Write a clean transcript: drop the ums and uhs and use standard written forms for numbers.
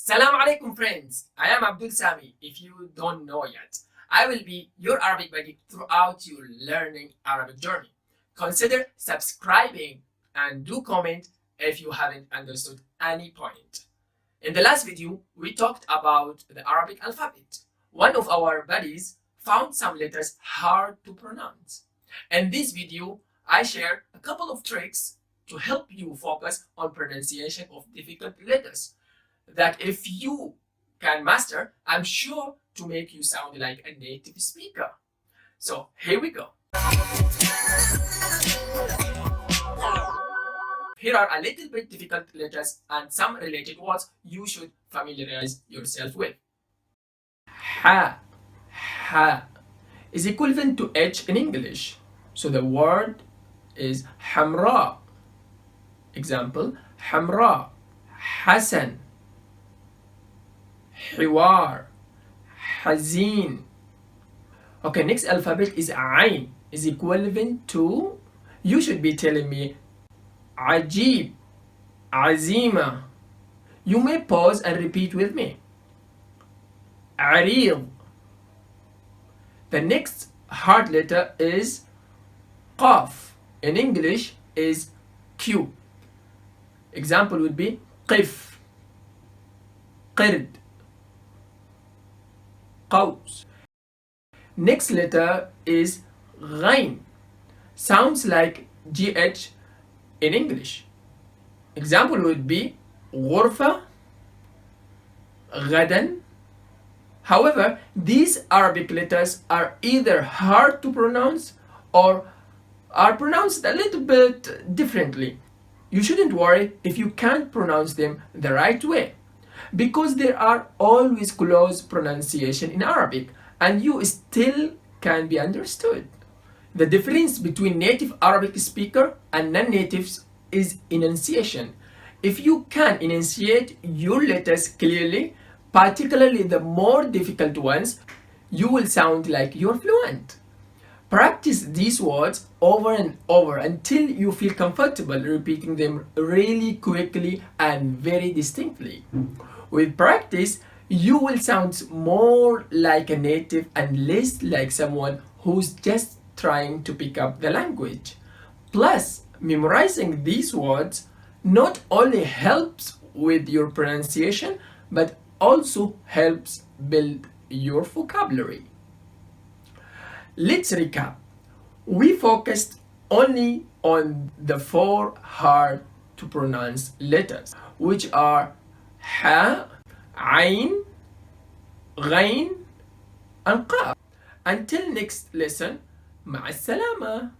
Salam alaikum friends, I am Abdul Samie. If you don't know yet, I will be your Arabic buddy throughout your learning Arabic journey. Consider subscribing and do comment if you haven't understood any point. In the last video, we talked about the Arabic alphabet. One of our buddies found some letters hard to pronounce. In this video, I share a couple of tricks to help you focus on pronunciation of difficult letters that if you can master, I'm sure to make you sound like a native speaker. So here we go. Here are a little bit difficult letters and some related words you should familiarize yourself with. Ha, ha is equivalent to H in English. So the word is hamra. Example, hamra, Hasan, حوار, حزين. Okay, next alphabet is Ain, is equivalent to, you should be telling me, عجيب, عزيمة. You may pause and repeat with me. عريض. The next hard letter is Qaf. In English is Q. Example would be قف, قرد, قوس. Next letter is Ghain. Sounds like GH in English. Example would be غرفة, غدا. However, these Arabic letters are either hard to pronounce or are pronounced a little bit differently. You shouldn't worry if you can't pronounce them the right way, because there are always close pronunciation in Arabic and you still can be understood. The difference between native Arabic speaker and non-natives is enunciation. If you can enunciate your letters clearly, particularly the more difficult ones, you will sound like you're fluent. Practice these words over and over until you feel comfortable repeating them really quickly and very distinctly. With practice, you will sound more like a native and less like someone who's just trying to pick up the language. Plus, memorizing these words not only helps with your pronunciation, but also helps build your vocabulary. Let's recap. We focused only on the 4 hard to pronounce letters, which are Ha, Ain, Ghain, and Qaf. Until next lesson, مع السلامة.